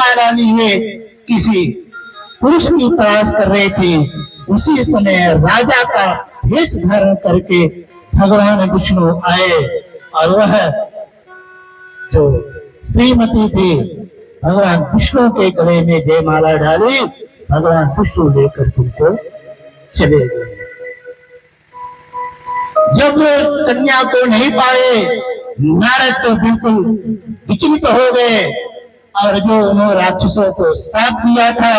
माला लिए किसी पुरुष की तलाश कर रहे थे, उसी समय राजा का भेष धारण करके भगवान विष्णु आए और वह जो श्रीमती थी भगवान विष्णु के गले में जयमाला डाली, भगवान विष्णु लेकर तुमको चले गए। जब कन्या को नहीं पाए, नारद तो बिल्कुल विचलित हो गए और जो उन्होंने राक्षसों को श्राप दिया था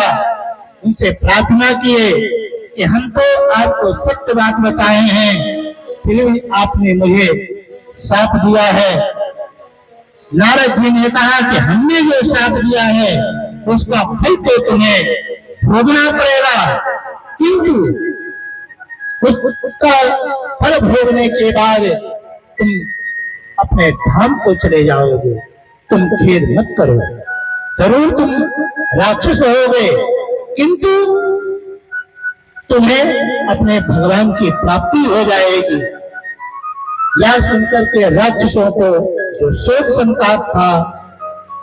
उनसे प्रार्थना किए कि हम तो आपको सत्य बात बताए हैं, फिर भी आपने मुझे श्राप दिया है। नारद जी ने कहा कि हमने जो श्राप दिया है उसका फल तो तुम्हें भोगना पड़ेगा, किंतु उसका फल भोगने के बाद तुम अपने धाम को चले जाओगे, तुम खेद मत करो। जरूर तुम राक्षस होगे, किंतु तुम्हें अपने भगवान की प्राप्ति हो जाएगी। यह सुनकर के राक्षसों को जो शोक संताप था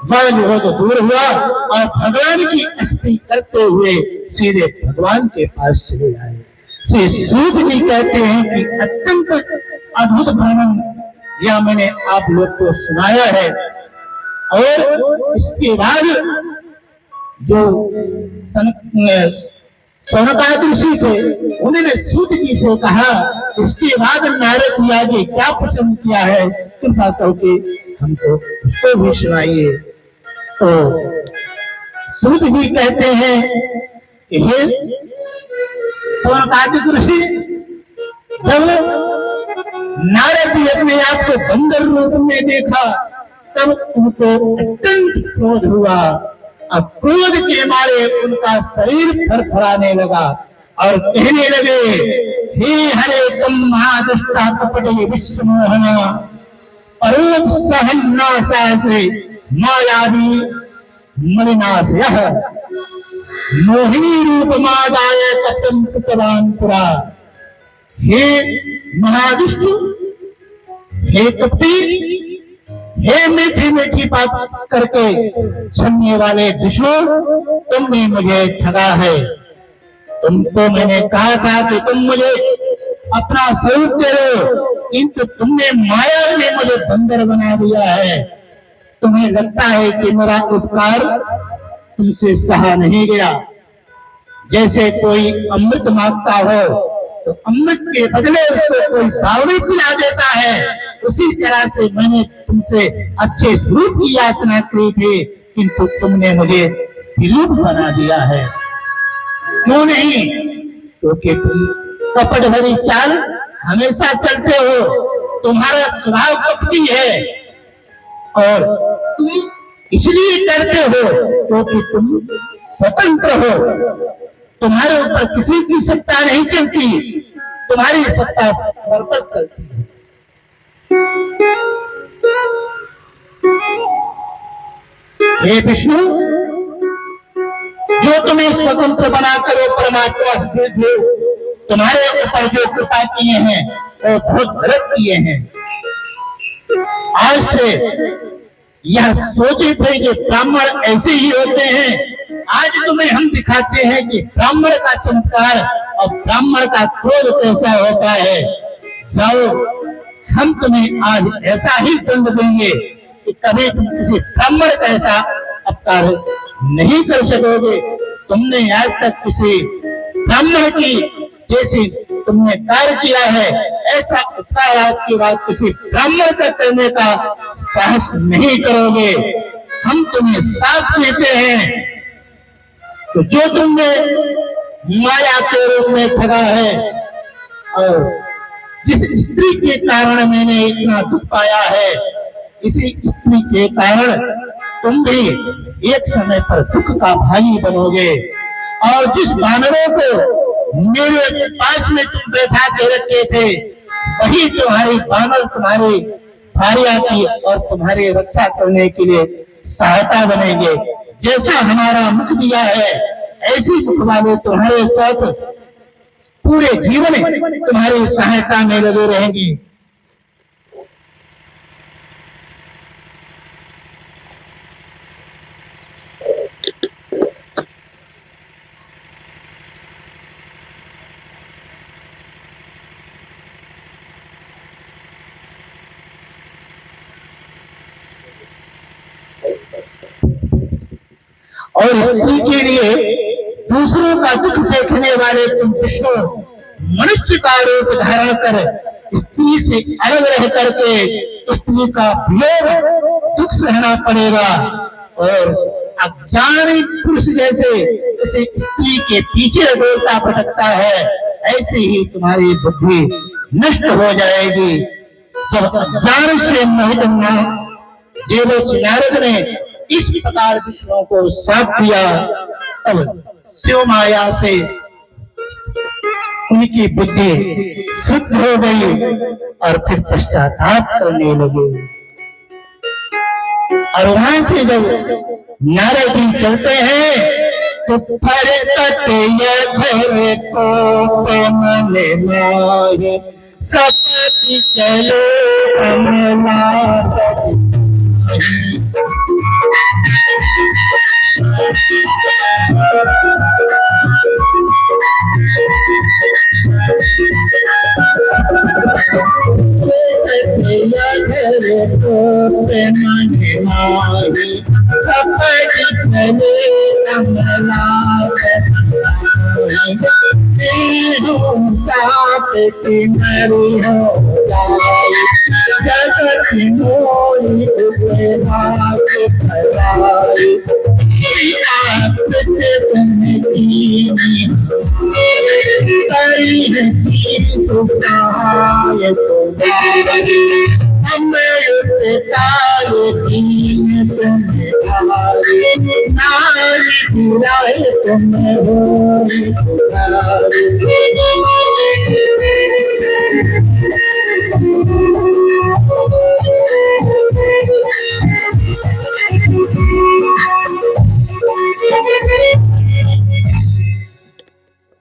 वह जो तो दूर हुआ और भगवान की स्तुति करते हुए सीधे भगवान के पास चले आए। श्री सूत जी कहते हैं कि अत्यंत अद्भुत वर्णन यह मैंने आप लोग को सुनाया है। और इसके बाद जो सौनकादि ऋषि थे उन्होंने सूत जी से कहा, इसके बाद नारद जी आगे क्या प्रश्न किया है कृपा करके हमको उसको भी सुनाइए। तो सूत जी कहते हैं कि हे सौनकादि ऋषि, जब नारद जी अपने आप को बंदर रूप में देखा तब उनको अत्यंत क्रोध हुआ। अब क्रोध के मारे उनका शरीर फड़फड़ाने लगा और कहने लगे, हे हरे तुम महादुष्टा कपटे विश्वमोहना पर्वत सहन्नाशासे मायावी मलिनाशयः मोहिनी रूप मादाय कपटम कृतवान पुरा। हे महाविष्णु, हे कपटी, हे मीठी मीठी बात करके छलने वाले विष्णु, तुमने मुझे ठगा है। तुमको मैंने कहा था कि तुम मुझे अपना स्वरूप दे दो, किंतु तुमने माया में मुझे बंदर बना दिया है। तुम्हें लगता है कि मेरा उपकार तुमसे सहा नहीं गया। जैसे कोई अमृत मांगता हो तो अमृत के बदले उसको कोई बावड़ी पिला देता है, उसी तरह से मैंने तुमसे अच्छे स्वरूप की याचना की थी, किंतु तुमने मुझे विरूप बना दिया है। क्यों नहीं? क्योंकि तुम कपट भरी चाल हमेशा चलते हो, तुम्हारा स्वभाव कपटी है और तुम इसलिए करते हो क्योंकि तुम स्वतंत्र हो। तुम्हारे ऊपर किसी की सत्ता नहीं चलती, तुम्हारी सत्ता सर पर चलती है। हे विष्णु, जो तुम्हें स्वतंत्र बनाकर वो परमात्मा से दे, तुम्हारे ऊपर जो कृपा किए हैं वो बहुत गलत किए हैं। आज से यह सोचे थे कि ब्राह्मण ऐसे ही होते हैं, आज तुम्हें हम दिखाते हैं कि ब्राह्मण का चमत्कार और ब्राह्मण का क्रोध कैसा होता है। जाओ, हम तुम्हें आज ऐसा ही दंड देंगे कि कभी तुम किसी ब्राह्मण का ऐसा अपकार नहीं कर सकोगे। तुमने आज तक किसी ब्राह्मण की जैसी तुमने कार्य किया है, ऐसा उपकार आज की बात किसी ब्राह्मण का करने का साहस नहीं करोगे। हम तुम्हें साथ देते हैं तो जो तुमने माया के रूप में ठगा है और जिस स्त्री के कारण मैंने इतना दुख पाया है, इसी स्त्री के कारण तुम भी एक समय पर दुख का भागी बनोगे। और जिस बानरों को मेरे पास में तुम बैठा के रखे थे, वही तुम्हारी बानर तुम्हारी भार्या की और तुम्हारी रक्षा करने के लिए सहायता बनेंगे। जैसा हमारा मुख दिया है ऐसी मुख वाले तुम्हारे साथ पूरे जीवन तुम्हारी सहायता में लगे रहेंगी। और स्त्री के लिए दूसरों का दुख देखने वाले तुम विष्णु मनुष्य का रूप धारण कर स्त्री से अलग रह करके स्त्री का वियोग दुख सहना पड़ेगा। और अज्ञानी पुरुष जैसे स्त्री के पीछे डोलता भटकता है, ऐसे ही तुम्हारी बुद्धि नष्ट हो जाएगी। जब अज्ञान से मोहित देवर्षि नारद ने इस प्रकार विष्णु को साथ दिया, तब शिव माया से उनकी बुद्धि शुद्ध हो गई और फिर पश्चाताप करने लगे। और वहां से जब नारद जी चलते हैं तो फरकते घर को मन मारे सपति चलो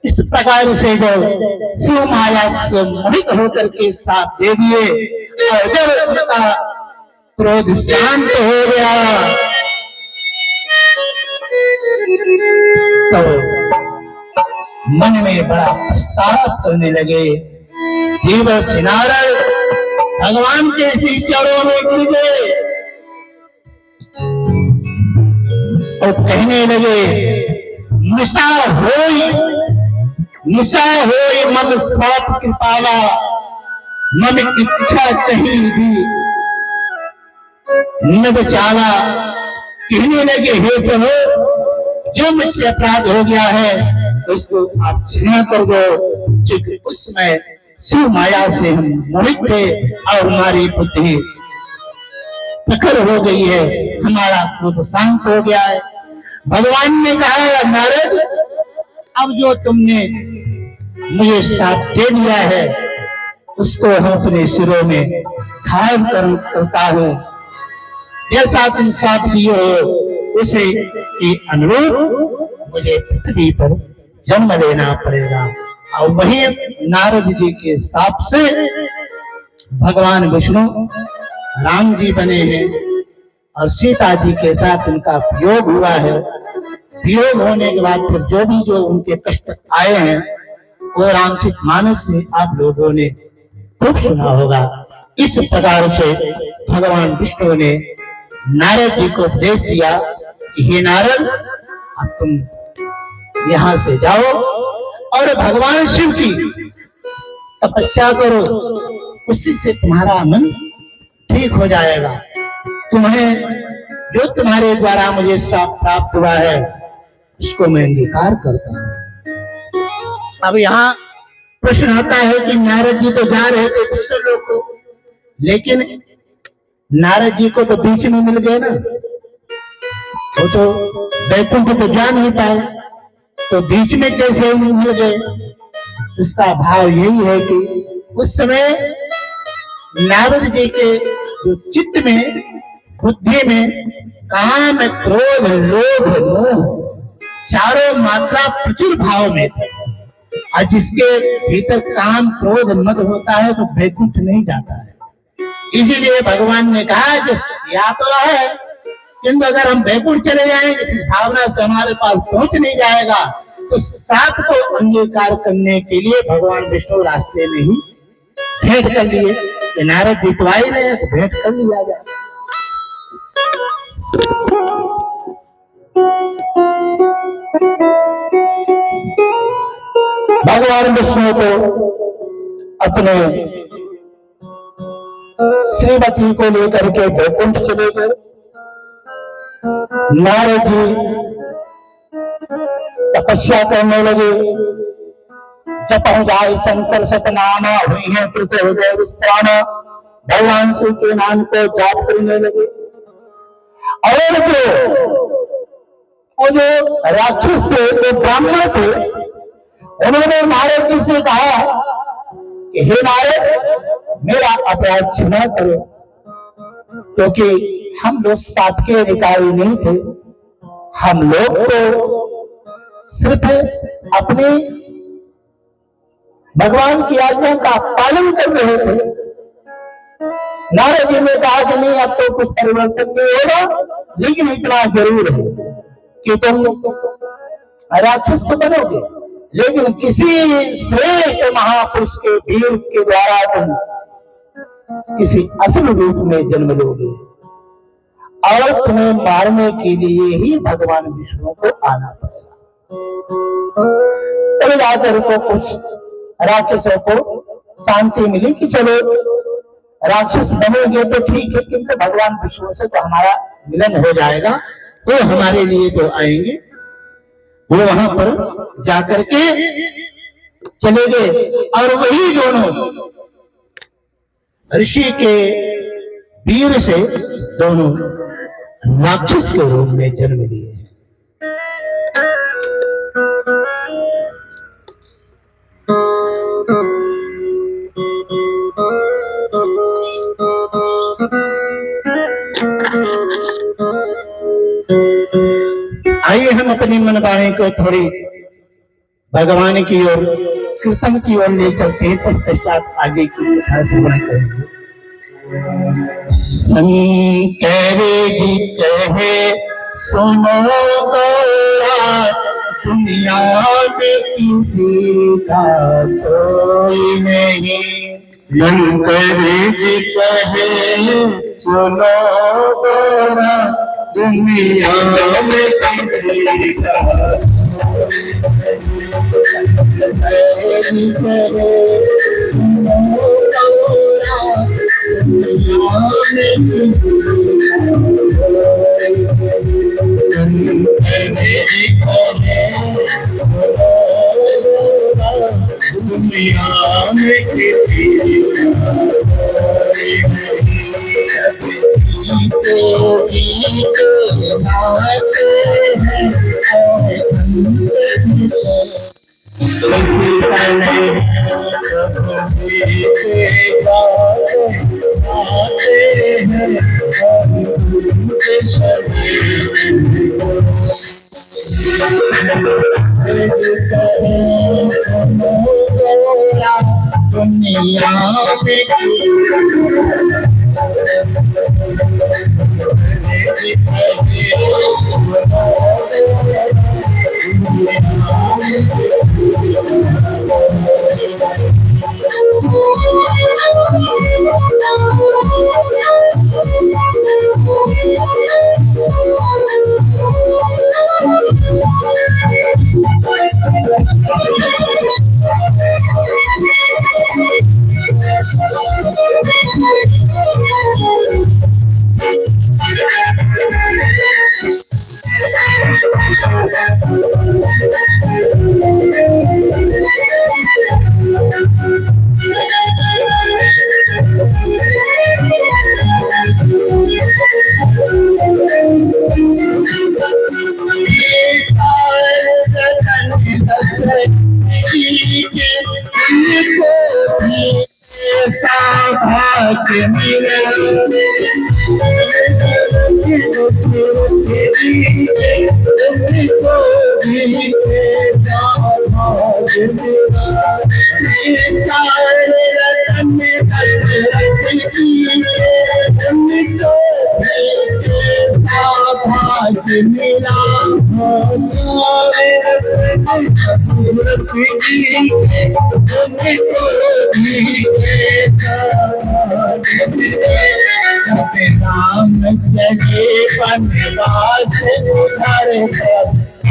इस प्रकार से जो शिव माया से मोहित होकर के साथ दे दिए और जब उनका क्रोध शांत हो गया तो मन में बड़ा पछतावा करने लगे। देवर्षि नारद भगवान के श्री चरणों में गिर गए और कहने लगे, निशा होई मम स्वाप कृपाला मम इच्छा कहीं दी न बचावा। कहने लगे, हे प्रभु जो मुझसे अपराध हो गया है उसको आप क्षमा कर दो, क्योंकि उस समय शिव माया से हम मोहित थे और हमारी बुद्धि प्रखर हो गई है, हमारा क्रोध शांत हो गया है। भगवान ने कहा, नारद अब जो तुमने मुझे शाप दे दिया है उसको हम अपने सिरों में धारण करता हूं। जैसा तुम शाप दिए हो उसे के अनुरूप मुझे पृथ्वी पर जन्म लेना पड़ेगा। और वही नारद जी के शाप से भगवान विष्णु राम जी बने हैं और सीता जी के साथ उनका वियोग हुआ है। वियोग होने के बाद फिर जो उनके कष्ट आए हैं वो रामचरित मानस में आप लोगों ने खूब सुना होगा। इस प्रकार से भगवान विष्णु ने नारद जी को उपदेश दिया कि हे नारद, अब तुम यहाँ से जाओ और भगवान शिव की तपस्या करो, उसी से तुम्हारा मन ठीक हो जाएगा। तुम्हें जो तुम्हारे द्वारा मुझे शाप प्राप्त हुआ है उसको मैं अंगीकार करता हूं। अब यहाँ प्रश्न आता है कि नारद जी तो जा रहे थे विष्णु लोक को, लेकिन नारद जी को तो बीच में मिल गए ना, वो तो वैकुंठ तो जा नहीं पाए, तो बीच में कैसे मिल गए? इसका भाव यही है कि उस समय नारद जी के जो चित्त में, बुद्धि में काम, क्रोध, लोभ, मोह चारों मात्रा प्रचुर भाव में थे। और जिसके भीतर काम, क्रोध, मद होता है तो वैकुंठ नहीं जाता है। इसीलिए भगवान ने कहा कि या तो है, किंतु अगर हम वैकुंठ चले जाएंगे इस भावना से हमारे पास पहुंच नहीं जाएगा। तो साप को अंगीकार करने के लिए भगवान विष्णु रास्ते में ही भेंट कर लिए कि नारद जी तो आए रहे तो भेंट कर लिया जाए। भगवान विष्णु को अपने श्रीमती को लेकर के वैकुंठ चले गए। नारद जी तपस्या करने लगे। जपहु जाय शंकर सतनामा, हुई है कृत हृदय विश्राम। भगवान शिव के नाम को जाप करने लगे। और वो जो राक्षस थे, वो ब्राह्मण थे, उन्होंने नारद जी से कहा कि हे नारद, मेरा अपराध क्षमा करो, क्योंकि हम लोग सात्विक अधिकारी नहीं थे। हम लोग तो सिर्फ अपने भगवान की आज्ञा का पालन कर रहे थे। नारद जी ने कहा कि नहीं, अब तो कुछ परिवर्तन नहीं होगा, लेकिन इतना जरूर है कि तुम राक्षस तो बनोगे, लेकिन किसी श्रेष्ठ महापुरुष के वीर के द्वारा तुम किसी असुर रूप में जन्म लोगे, और तुम्हें मारने के लिए ही भगवान विष्णु को आना पड़ेगा। तब जाकर को कुछ राक्षसों को शांति मिली कि चलो राक्षस बनेंगे तो ठीक है, किंतु भगवान विष्णु से तो हमारा मिलन हो जाएगा, तो हमारे लिए तो आएंगे। वो वहां पर जाकर के चले गए, और वही दोनों ऋषि के वीर से दोनों राक्षस के रूप में जन्म लिए। आइए हम अपनी मनवाणी को थोड़ी भगवान की ओर, कीर्तन की ओर ले चलते हैं, तत्पश्चात आगे की कथा श्रवण करेंगे। शंकर जी कहे सुनो गौरा, दुनिया में किसी का कोई नहीं। शंकर जी कहे सुनो गौरा, दुनिया में किसी का दुनिया में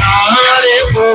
तुम्हारे को